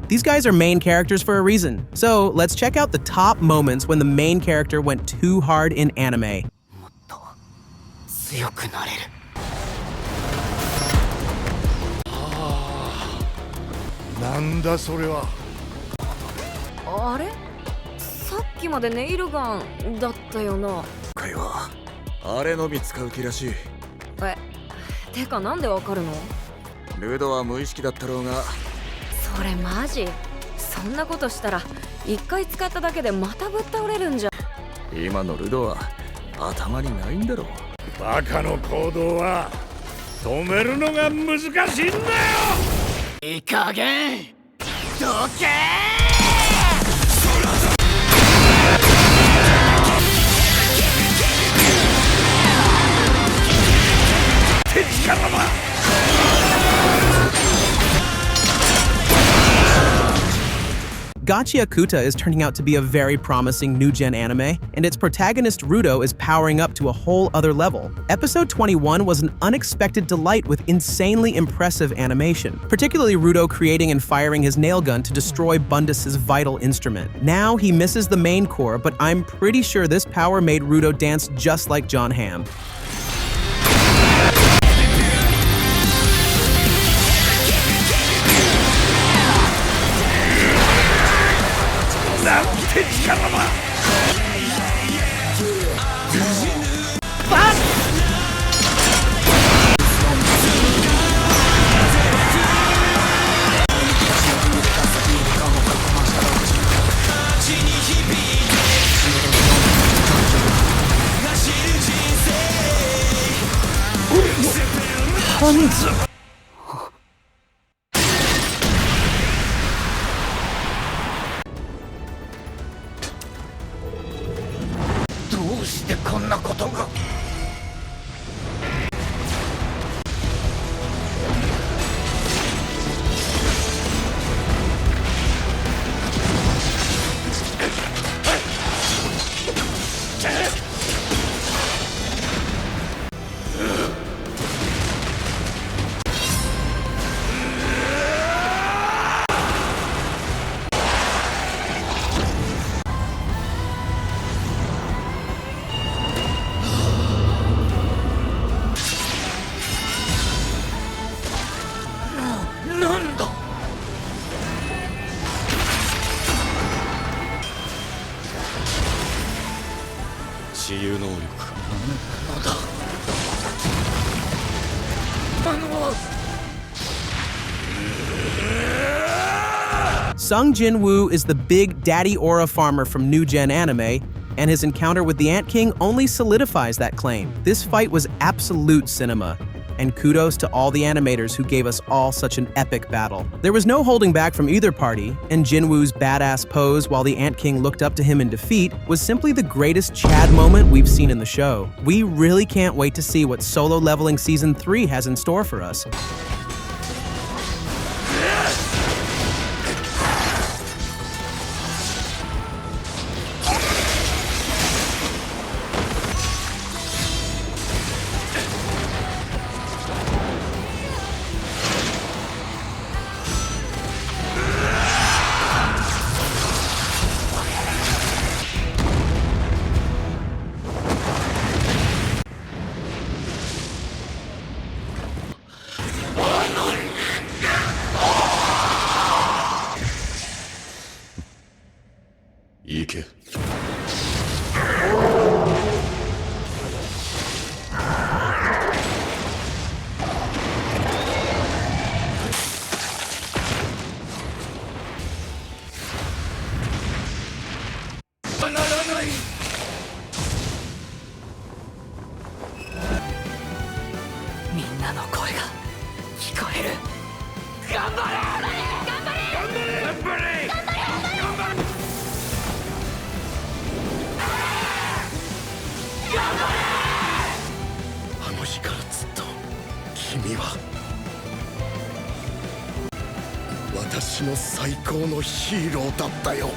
These guys are main characters for a reason, so let's check out the top moments when the main character went too hard in anime. 強くなれる。なんだそれは。あれ？さっきまでネイルガンだったよな。会話あれのみ使う気らしい。てかなんでわかるの？ルドは無意識だったろうが。それマジ？そんなことしたら一回使っただけでまたぶっ倒れるんじゃ。今のルドは頭にないんだろう。バカの行動は止めるのが難しいんだよ。いい加減どけ手力だ。Gachi Akuta is turning out to be a very promising new-gen anime, and its protagonist Rudo is powering up to a whole other level. Episode 21 was an unexpected delight with insanely impressive animation, particularly Rudo creating and firing his nail gun to destroy Bundus's vital instrument. Now he misses the main core, but I'm pretty sure this power made Rudo dance just like John Hamm. なんて力だ。ハンズ。どうしてこんなことが。なんだ。治癒能力。なんだ。Sung Jin-woo is the big daddy aura farmer from New Gen Anime, and his encounter with the Ant King only solidifies that claim. This fight was absolute cinema, and kudos to all the animators who gave us all such an epic battle. There was no holding back from either party, and Jin-woo's badass pose while the Ant King looked up to him in defeat was simply the greatest Chad moment we've seen in the show. We really can't wait to see what Solo Leveling Season 3 has in store for us.私の最高のヒーローだったよ。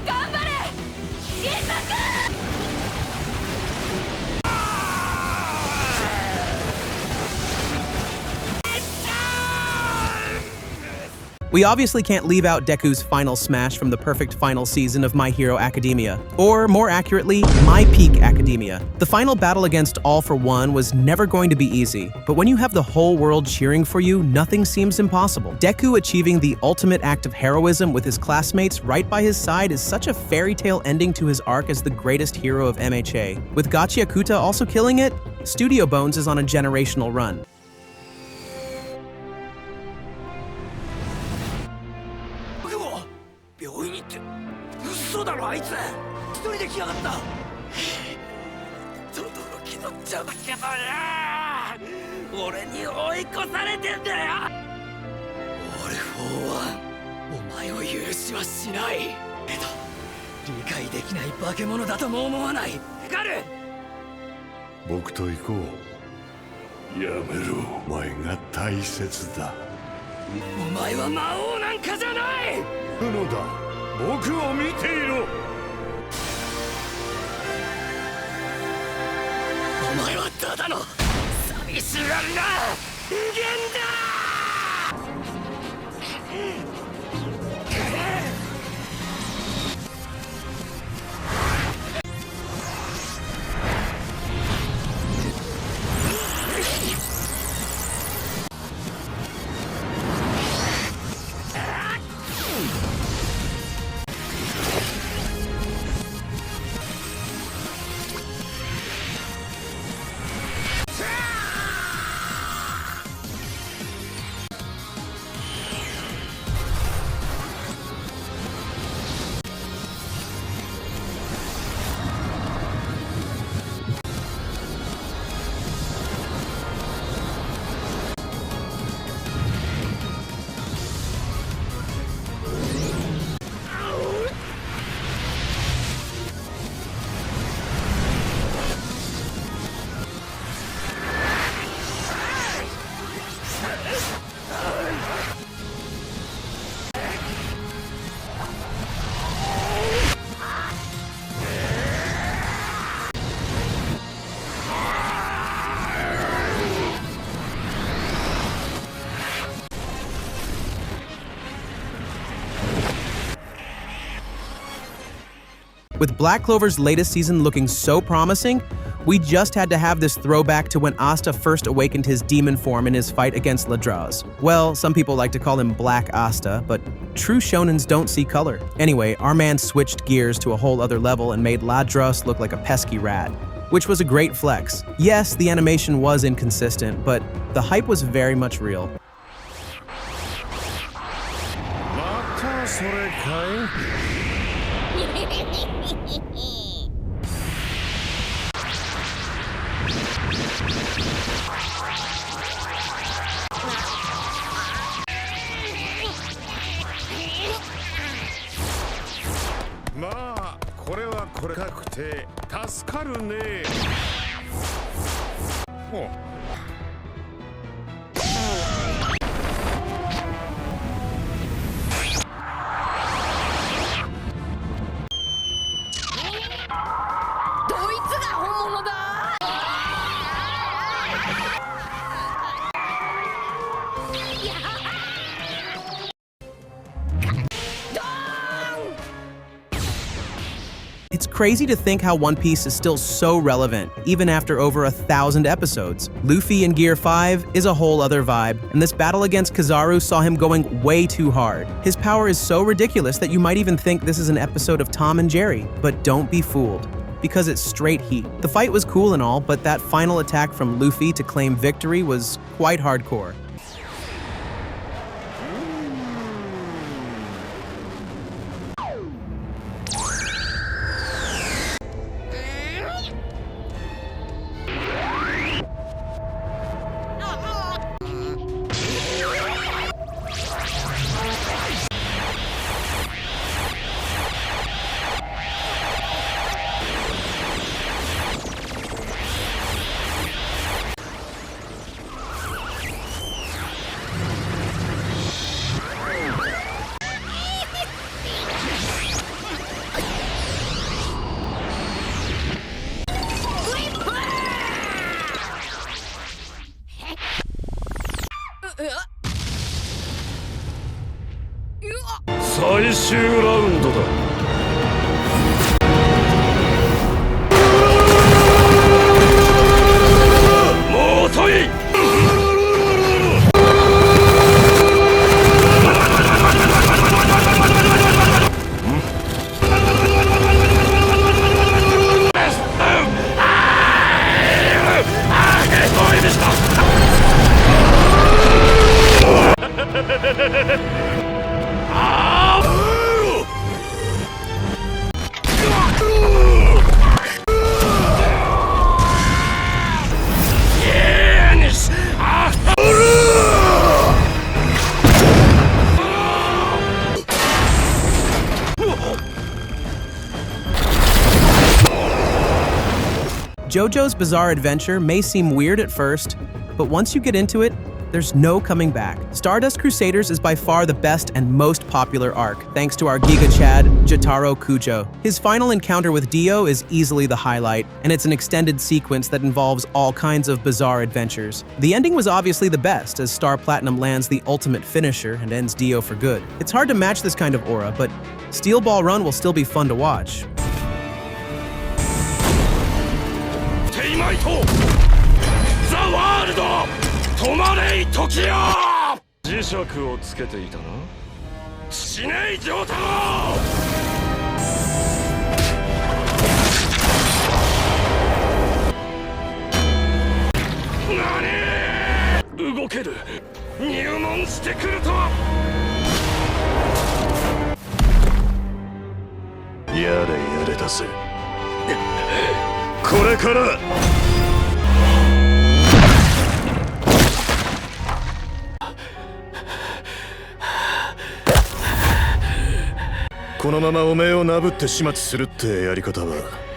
頑張れ！ We obviously can't leave out Deku's final smash from the perfect final season of My Hero Academia, or more accurately, My Peak Academia. The final battle against All for One was never going to be easy, but when you have the whole world cheering for you, nothing seems impossible. Deku achieving the ultimate act of heroism with his classmates right by his side is such a fairy tale ending to his arc as the greatest hero of MHA. With Gachiakuta also killing it, Studio Bones is on a generational run. 病院にって嘘だろあいつ一人で来やがったとどろきの邪魔けどよ俺に追い越されてんだよ俺4-1お前を許しはしないけど理解できない化け物だとも思わないガル僕と行こうやめろお前が大切だお前は魔王なんかじゃないのだ僕を見ていろお前はただの寂しがりな人間だWith Black Clover's latest season looking so promising, we just had to have this throwback to when Asta first awakened his demon form in his fight against Ladraz. Well, some people like to call him Black Asta, but true shonens don't see color. Anyway, our man switched gears to a whole other level and made Ladraz look like a pesky rat, which was a great flex. Yes, the animation was inconsistent, but the hype was very much real. またそれかいまあこれはこれかくて助かるねおIt's crazy to think how One Piece is still so relevant, even after over 1,000 episodes. Luffy in Gear 5 is a whole other vibe, and this battle against Kizaru saw him going way too hard. His power is so ridiculous that you might even think this is an episode of Tom and Jerry, but don't be fooled, because it's straight heat. The fight was cool and all, but that final attack from Luffy to claim victory was quite hardcore. 最終ラウンドだ。もう遅い。JoJo's Bizarre Adventure may seem weird at first, but once you get into it, there's no coming back. Stardust Crusaders is by far the best and most popular arc, thanks to our Giga Chad, Jotaro Kujo. His final encounter with Dio is easily the highlight, and it's an extended sequence that involves all kinds of bizarre adventures. The ending was obviously the best, as Star Platinum lands the ultimate finisher and ends Dio for good. It's hard to match this kind of aura, but Steel Ball Run will still be fun to watch. ザ・ワールド止まれい時よ。磁石をつけていたな。死ねいジョータロ。何？動ける。入門してくるとは。やれやれだぜ。これから。このままおめえをなぶって始末するってやり方は。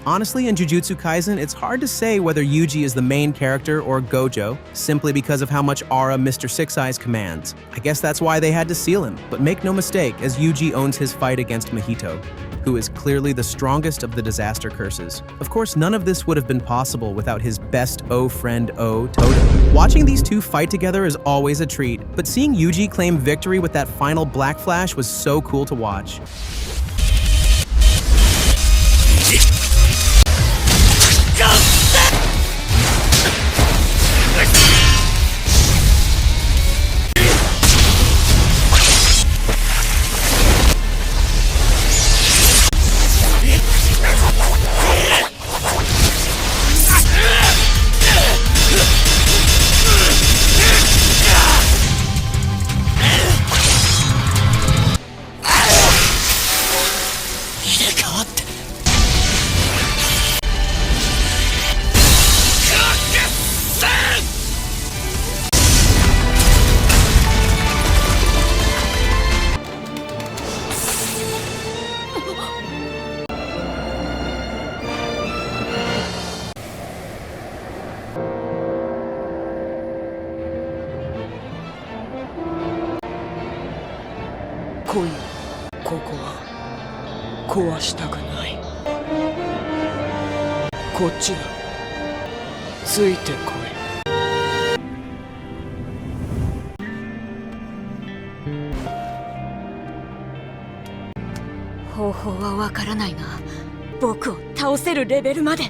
Honestly, in Jujutsu Kaisen, it's hard to say whether Yuji is the main character or Gojo, simply because of how much aura Mr. Six Eyes commands. I guess that's why they had to seal him, but make no mistake, as Yuji owns his fight against Mahito, who is clearly the strongest of the disaster curses. Of course, none of this would have been possible without his best friend Toto. Watching these two fight together is always a treat, but seeing Yuji claim victory with that final Black Flash was so cool to watch.恋、ここは壊したくない。こっちだ。ついてこい。方法はわからないが、僕を倒せるレベルまで。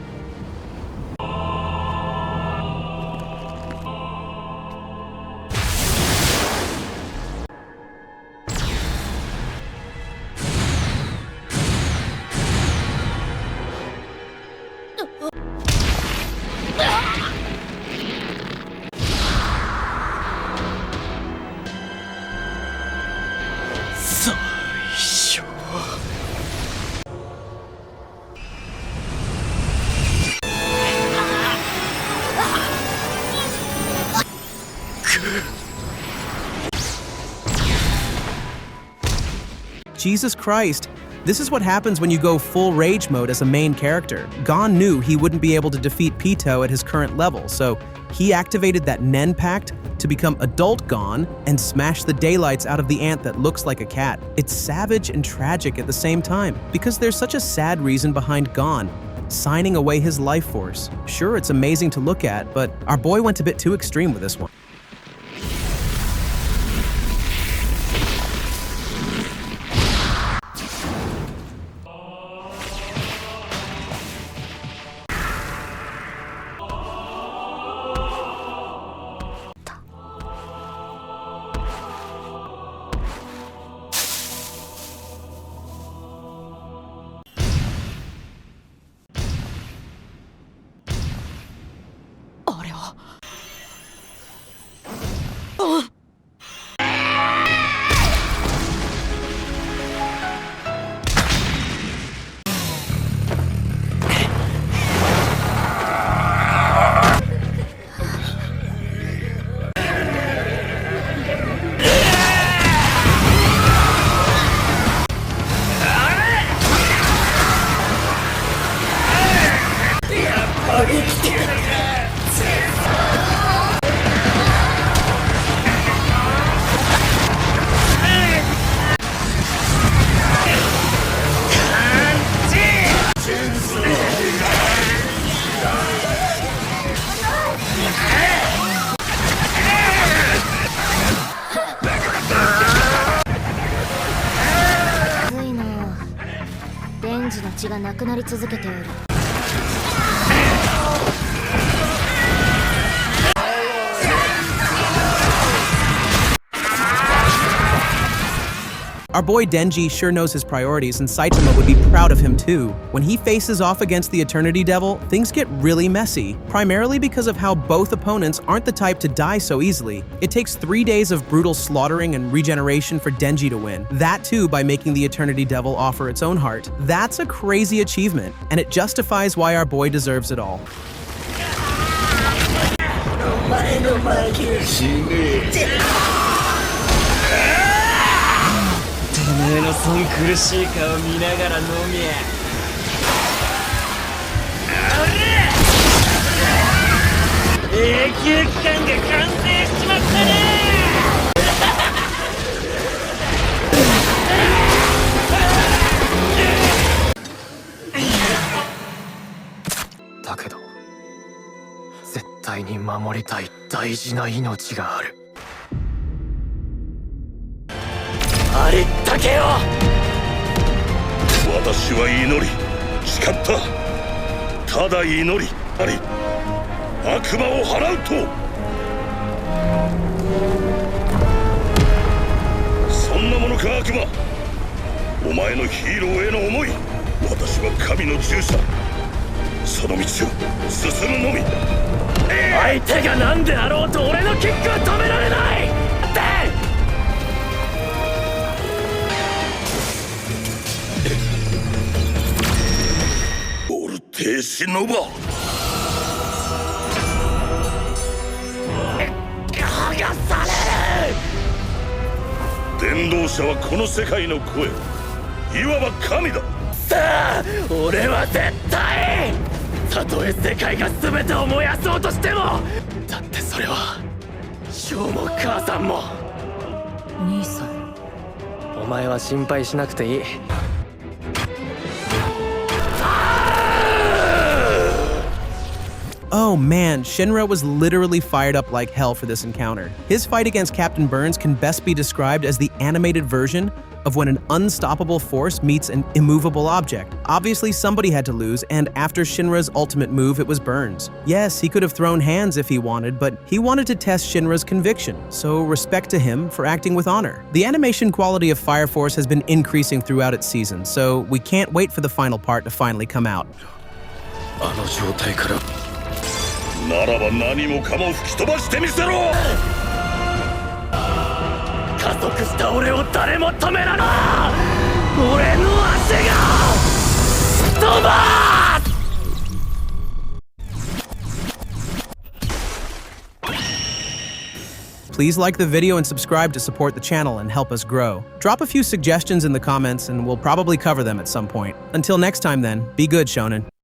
Jesus Christ, this is what happens when you go full rage mode as a main character. Gon knew he wouldn't be able to defeat Pito at his current level, so he activated that Nen Pact to become adult Gon and smash the daylights out of the ant that looks like a cat. It's savage and tragic at the same time, because there's such a sad reason behind Gon signing away his life force. Sure, it's amazing to look at, but our boy went a bit too extreme with this one.血がなくなり続けておる。Our boy Denji sure knows his priorities, and Saitama would be proud of him too. When he faces off against the Eternity Devil, things get really messy, primarily because of how both opponents aren't the type to die so easily. It takes 3 days of brutal slaughtering and regeneration for Denji to win. That too by making the Eternity Devil offer its own heart. That's a crazy achievement, and it justifies why our boy deserves it all. お前のそん苦しい顔見ながら飲みや。永久期間が完成しちまったね。だけど絶対に守りたい大事な命がある。ありったけよ。私は祈り誓った。ただ祈りあり悪魔を払うと。そんなものか悪魔。お前のヒーローへの思い。私は神の従者。その道を進むのみ。相手が何であろうと俺のキックは止められない。オルテーシノバ。剥がされる。伝道者はこの世界の声。いわば神だ。さあ俺は絶対たとえ世界が全てを燃やそうとしても。だってそれはショーも母さんも。兄さん、お前は心配しなくていい。Oh man, Shinra was literally fired up like hell for this encounter. His fight against Captain Burns can best be described as the animated version of when an unstoppable force meets an immovable object. Obviously, somebody had to lose, and after Shinra's ultimate move, it was Burns. Yes, he could have thrown hands if he wanted, but he wanted to test Shinra's conviction, so respect to him for acting with honor. The animation quality of Fire Force has been increasing throughout its season, so we can't wait for the final part to finally come out. あの状態からならば何もかも吹き飛ばしてみせろ。加速した俺を誰も止められない。俺の足が飛ばす。 Please like the video and subscribe to support the channel and help us grow. Drop a few suggestions in the comments and we'll probably cover them at some point. Until next time then, be good, Shonen.